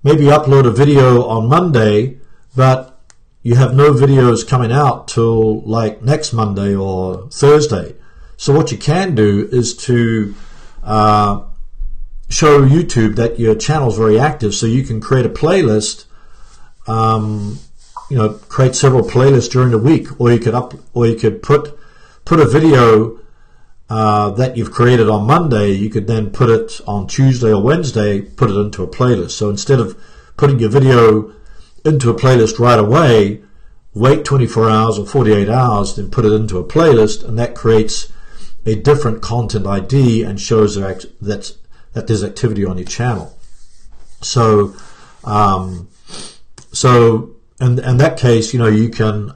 maybe upload a video on Monday, but you have no videos coming out till like next Monday or Thursday. So what you can do is to show YouTube that your channel is very active, so you can create a playlist, you know, create several playlists during the week, or you could put a video that you've created on Monday, you could then put it on Tuesday or Wednesday, put it into a playlist. So instead of putting your video into a playlist right away, wait 24 hours or 48 hours, then put it into a playlist, and that creates a different content ID and shows that there's activity on your channel. So, in that case, you know, you can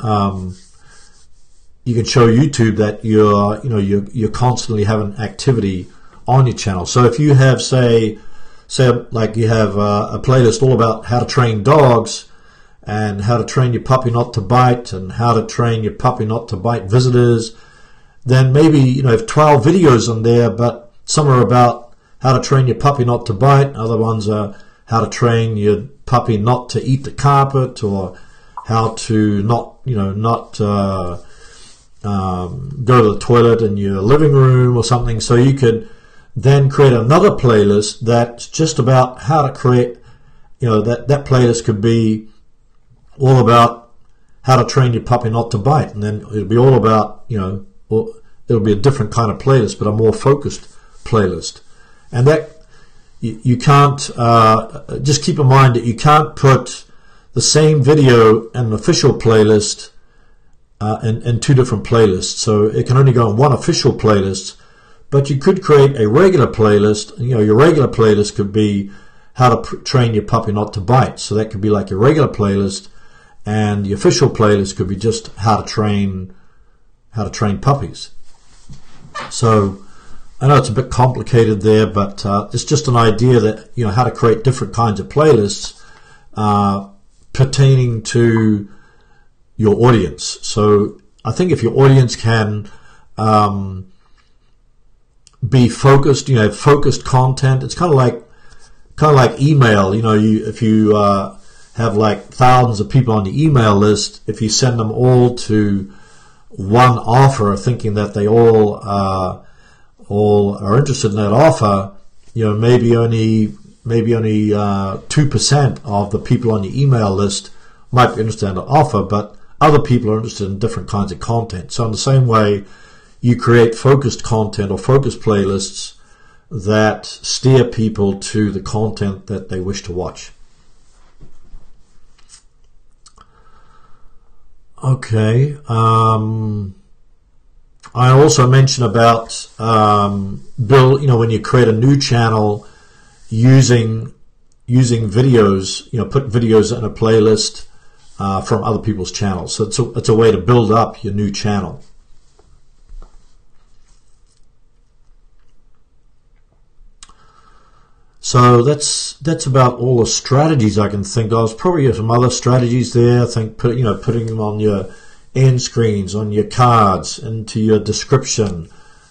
show YouTube that you're constantly having activity on your channel. So if you have, say like you have a playlist all about how to train dogs, and how to train your puppy not to bite, and how to train your puppy not to bite visitors, then maybe, you know, have 12 videos on there, but some are about how to train your puppy not to bite, other ones are how to train your puppy not to eat the carpet, or how to not go to the toilet in your living room or something. So you could then create another playlist that's just about how to create, you know, that playlist could be all about how to train your puppy not to bite, and then it'll be all about, you know, it'll be a different kind of playlist, but a more focused playlist. And that you can't, just keep in mind that you can't put the same video in an official playlist in two different playlists. So it can only go in one official playlist, but you could create a regular playlist. You know, your regular playlist could be how to train your puppy not to bite. So that could be like your regular playlist, and the official playlist could be just how to train puppies. So I know it's a bit complicated there, but it's just an idea that, you know, how to create different kinds of playlists pertaining to your audience. So I think if your audience can be focused, you know, focused content, it's kind of like email. You know, if you have like thousands of people on your email list, if you send them all to one offer, thinking that they all are interested in that offer, you know, maybe only 2% of the people on your email list might be interested in the offer, but other people are interested in different kinds of content. So in the same way, you create focused content or focused playlists that steer people to the content that they wish to watch. Okay. I also mentioned about you know, when you create a new channel, using videos, you know, put videos in a playlist from other people's channels. So it's a way to build up your new channel. So that's about all the strategies I can think of. There's probably some other strategies there. I think putting them on your end screens, on your cards, into your description,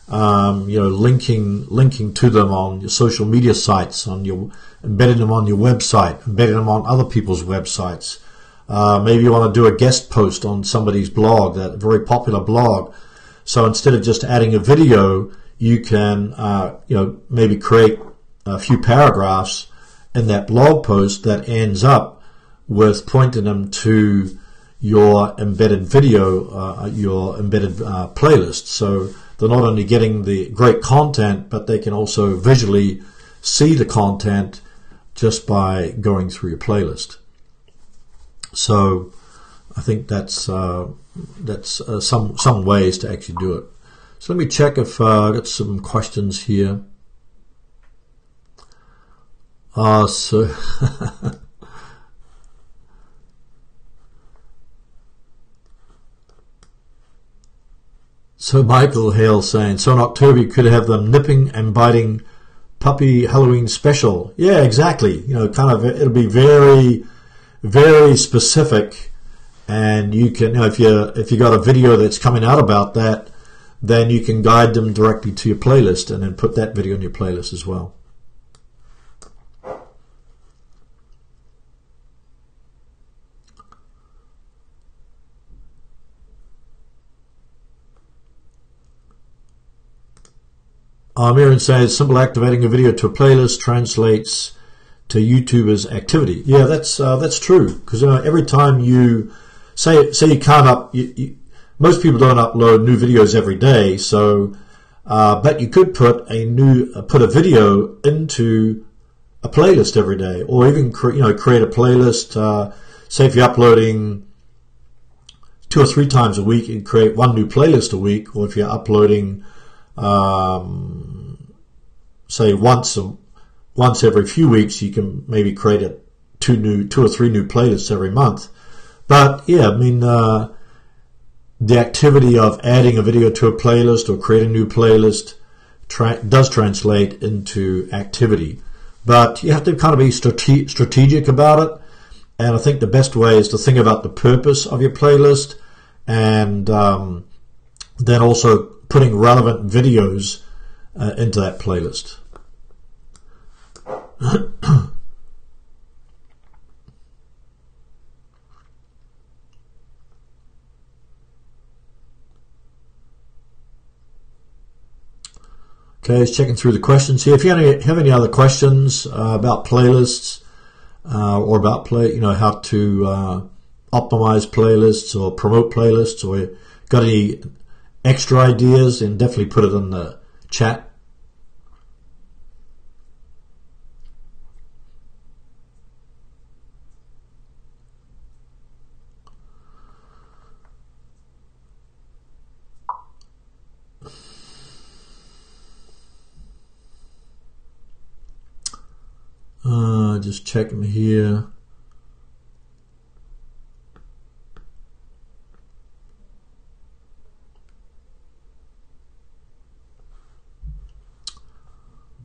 you know, linking to them on your social media sites, embedding them on your website, embedding them on other people's websites. Maybe you want to do a guest post on somebody's blog, that very popular blog. So instead of just adding a video, you can you know, maybe create a few paragraphs in that blog post that ends up with pointing them to your embedded video, your embedded playlist. So they're not only getting the great content, but they can also visually see the content just by going through your playlist. So I think that's some ways to actually do it. So let me check if I got some questions here. So Michael Hale saying, so in October you could have them nipping and biting puppy Halloween special. Yeah, exactly. You know, kind of, it'll be very, very specific, and you can, you know, if you got a video that's coming out about that, then you can guide them directly to your playlist and then put that video in your playlist as well. Miriam says, simple activating a video to a playlist translates to YouTube as activity. Yeah, that's true, because every time you say you can't most people don't upload new videos every day, so but you could put a video into a playlist every day, or even create a playlist. Say if you're uploading 2 or 3 times a week, you can create 1 new playlist a week, or if you're uploading say once every few weeks, you can maybe create 2 or 3 new playlists every month. But yeah, I mean, the activity of adding a video to a playlist or creating a new playlist does translate into activity, but you have to kind of be strategic about it. And I think the best way is to think about the purpose of your playlist, and then also putting relevant videos into that playlist. Okay, just checking through the questions here. If you have any other questions about playlists or about how to optimize playlists or promote playlists, or got any extra ideas, then definitely put it in the chat. Just checking here.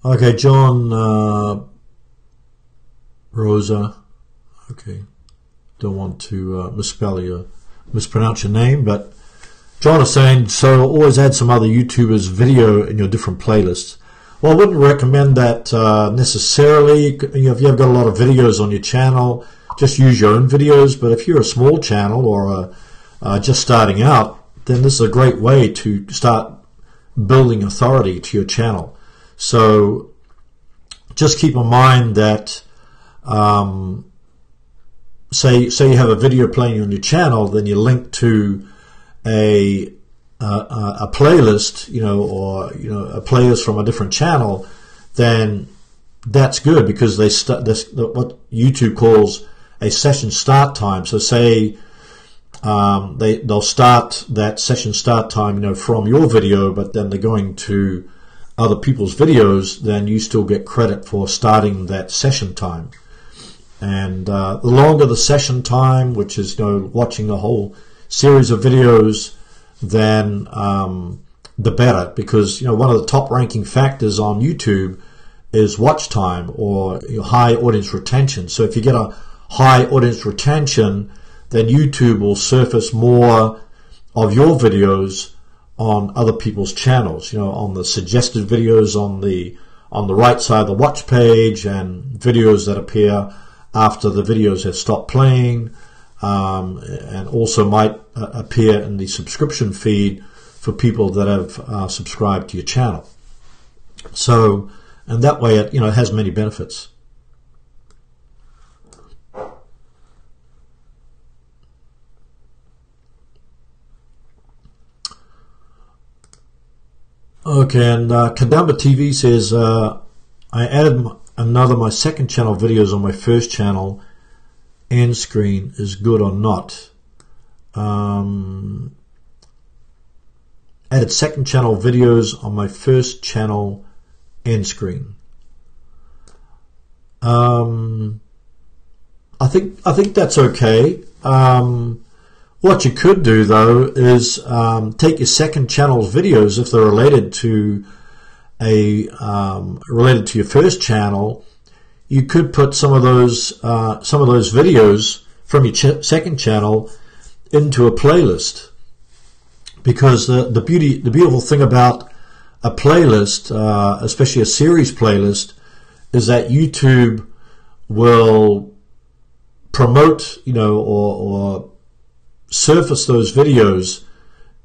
Okay, John Rosa. Okay, don't want to mispronounce your name, but John is saying, so always add some other YouTubers' video in your different playlists. Well, I wouldn't recommend that necessarily. If you've got a lot of videos on your channel, just use your own videos. But if you're a small channel or just starting out, then this is a great way to start building authority to your channel. So just keep in mind that say you have a video playing on your channel, then you link to a playlist, or a playlist from a different channel, then that's good, because they what YouTube calls a session start time. So say they'll start that session start time, from your video, but then they're going to other people's videos, then you still get credit for starting that session time. And the longer the session time, which is watching the whole series of videos, then the better, because one of the top ranking factors on YouTube is watch time, or high audience retention. So if you get a high audience retention, then YouTube will surface more of your videos on other people's channels, on the suggested videos on the right side of the watch page, and videos that appear after the videos have stopped playing, and also might appear in the subscription feed for people that have subscribed to your channel. So, and that way it has many benefits. Okay, and Kadamba TV says, I added my second channel videos on my first channel. End screen is good or not? Added second channel videos on my first channel end screen. I think that's okay. What you could do though is take your second channel's videos, if they're related to related to your first channel, you could put some of those videos from your second channel into a playlist, because the beautiful thing about a playlist, especially a series playlist, is that YouTube will promote, or surface those videos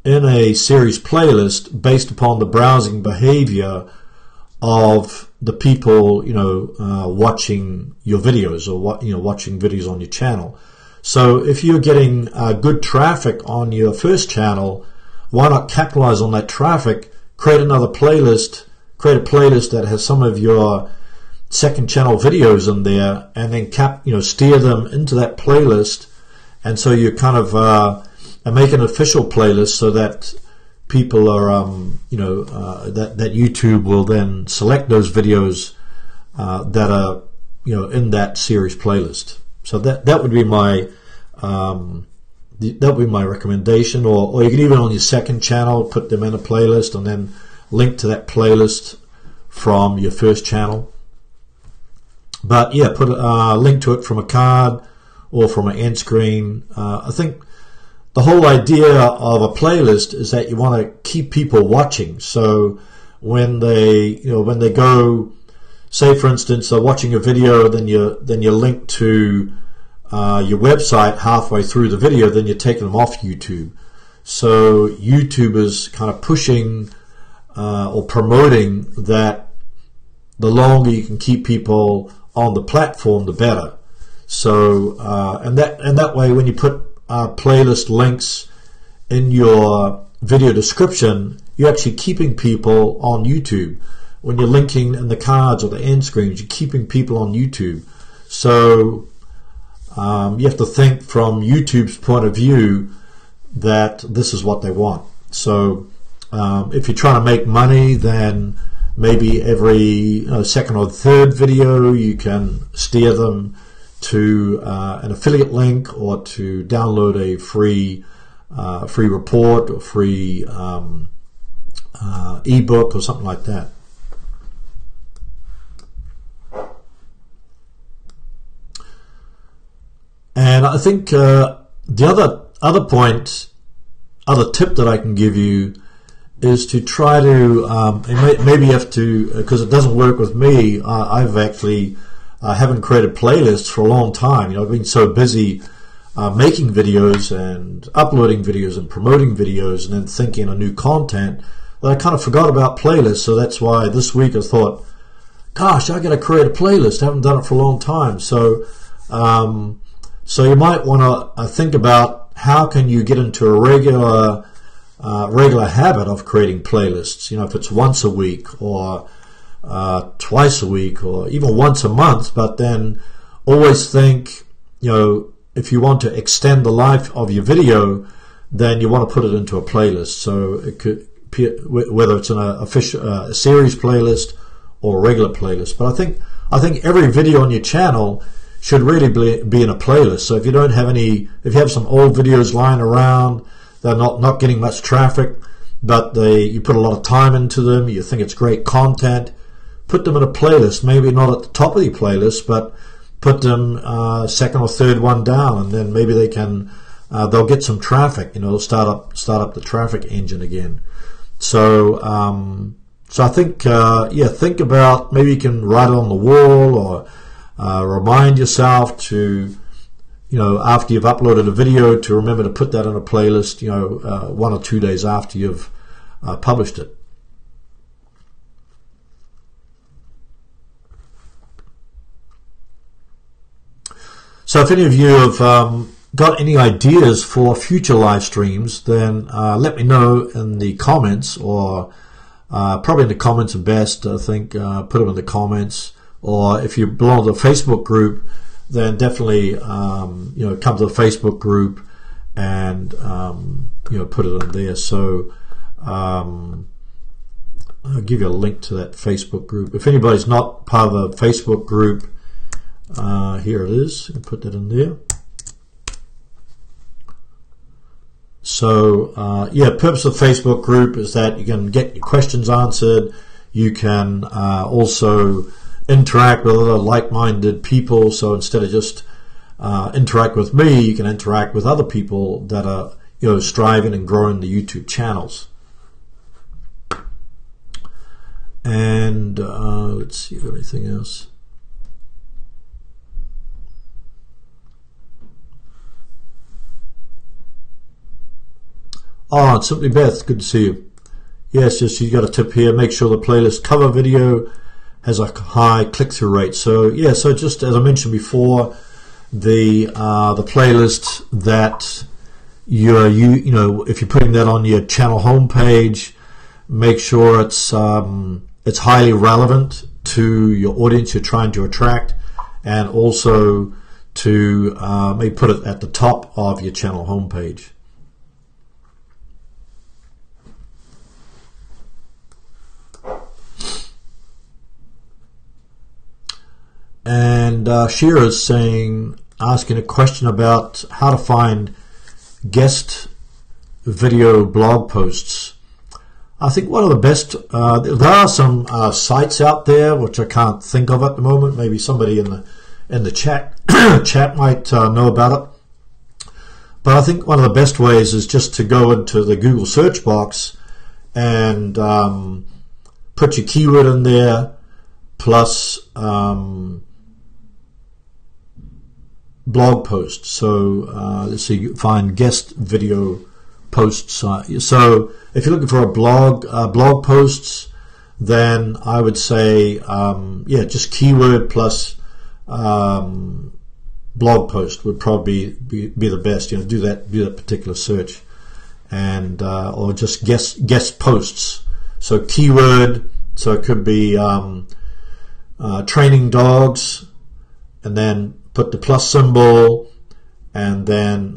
in a series playlist based upon the browsing behavior of the people, watching your videos, or watching videos on your channel. So if you're getting good traffic on your first channel, why not capitalize on that traffic, create another playlist, create a playlist that has some of your second channel videos in there, and then steer them into that playlist. And so you kind of make an official playlist so that people are, that YouTube will then select those videos that are, in that series playlist. So that would be my recommendation. Or you can even on your second channel put them in a playlist and then link to that playlist from your first channel. But yeah, put a link to it from a card or from an end screen. I think the whole idea of a playlist is that you want to keep people watching. So when they go, say for instance, they're watching a video, then you link to your website halfway through the video, then you're taking them off YouTube. So YouTube is kind of pushing or promoting that the longer you can keep people on the platform, the better. So and that way, when you put playlist links in your video description, you're actually keeping people on YouTube. When you're linking in the cards or the end screens, you're keeping people on YouTube. So you have to think from YouTube's point of view that this is what they want. So if you're trying to make money, then maybe every second or third video you can steer them to an affiliate link, or to download a free report or free ebook or something like that. And I think the other tip that I can give you is to try to, maybe you have to, because it doesn't work with me. I've actually haven't created playlists for a long time. I've been so busy making videos and uploading videos and promoting videos and then thinking of new content that I kind of forgot about playlists. So that's why this week I thought, gosh, I got to create a playlist. I haven't done it for a long time. So so you might want to think about how can you get into a regular habit of creating playlists. If it's once a week or twice a week or even once a month, but then always think, if you want to extend the life of your video, then you want to put it into a playlist. So it could, whether it's an official series playlist or a regular playlist. But I think every video on your channel should really be in a playlist. So if you don't have any, if you have some old videos lying around, they're not getting much traffic, but you put a lot of time into them, you think it's great content, put them in a playlist. Maybe not at the top of the playlist, but put them second or third one down, and then maybe they can they'll get some traffic. It'll start up the traffic engine again. So so I think think about, maybe you can write it on the wall, or remind yourself to, after you've uploaded a video, to remember to put that in a playlist, 1 or 2 days after you've published it. So if any of you have got any ideas for future live streams, then let me know in the comments, or probably in the comments are best. I think put them in the comments. Or if you belong to the Facebook group, then definitely come to the Facebook group and put it in there. So I'll give you a link to that Facebook group. If anybody's not part of the Facebook group, here it is. I'll put that in there. So purpose of the Facebook group is that you can get your questions answered. You can also interact with other like-minded people. So instead of just interact with me, you can interact with other people that are, you know, striving and growing the YouTube channels. And let's see if anything else. Oh, it's Simply Beth, good to see you. Yes, just you got a tip here. Make sure the playlist cover video has a high click-through rate. So yeah, so just as I mentioned before, the playlist that you know, if you're putting that on your channel homepage, make sure it's highly relevant to your audience you're trying to attract, and also to maybe put it at the top of your channel homepage. And Shira is asking a question about how to find guest video blog posts. I think one of the best, there are some sites out there which I can't think of at the moment. Maybe somebody in the chat might know about it. But I think one of the best ways is just to go into the Google search box and put your keyword in there, plus blog posts. So let's see, find guest video posts. So if you're looking for a blog posts, then I would say yeah, just keyword plus blog post would probably be the best. You know, do that particular search, and or just guest posts. So keyword. So it could be training dogs, and then put the plus symbol, and then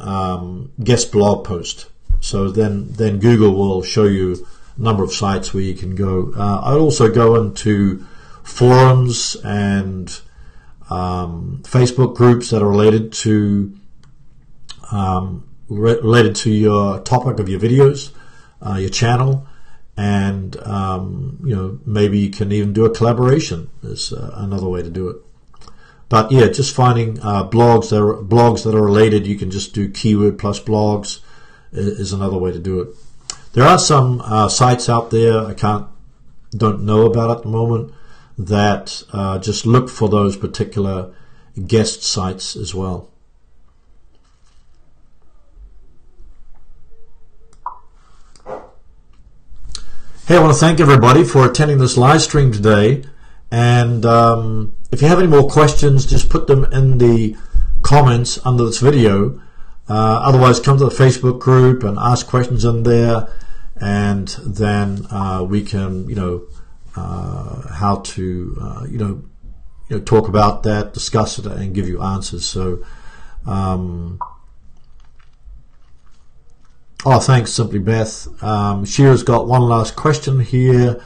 guest blog post. So then Google will show you a number of sites where you can go. I'd also go into forums and Facebook groups that are related to your topic of your videos, your channel, and you know, maybe you can even do a collaboration. Is another way to do it. But yeah, just finding blogs that are related. You can just do keyword plus blogs is another way to do it. There are some sites out there I don't know about at the moment that just look for those particular guest sites as well. Hey, I want to thank everybody for attending this live stream today. And if you have any more questions, just put them in the comments under this video. Otherwise, come to the Facebook group and ask questions in there, and then we can, you know, how to, you know, talk about that, discuss it, and give you answers. So, oh, thanks, Simply Beth. Shira's got one last question here.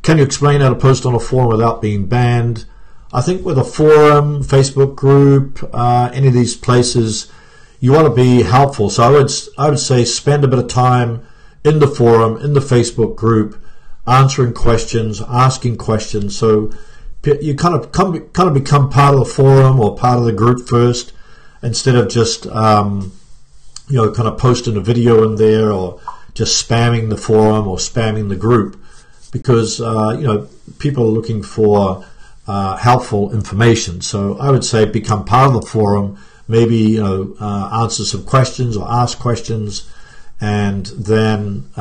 Can you explain how to post on a forum without being banned? I think with a forum, Facebook group, any of these places, you want to be helpful. So I would say spend a bit of time in the forum, in the Facebook group, answering questions, asking questions. So you kind of become part of the forum or part of the group first, instead of just you know, kind of posting a video in there or just spamming the forum or spamming the group. Because you know, people are looking for helpful information. So I would say become part of the forum. Maybe, you know, answer some questions or ask questions, and then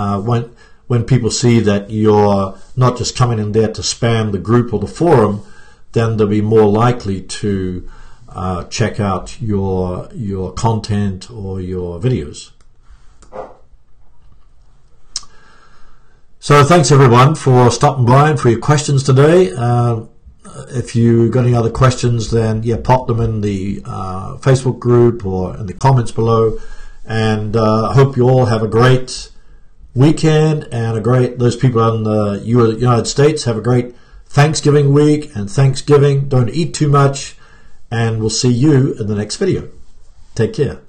when people see that you're not just coming in there to spam the group or the forum, then they'll be more likely to check out your content or your videos. So thanks everyone for stopping by and for your questions today. If you got any other questions, then yeah, pop them in the Facebook group or in the comments below. And I hope you all have a great weekend, and those people out in the United States have a great Thanksgiving week and Thanksgiving. Don't eat too much, and we'll see you in the next video. Take care.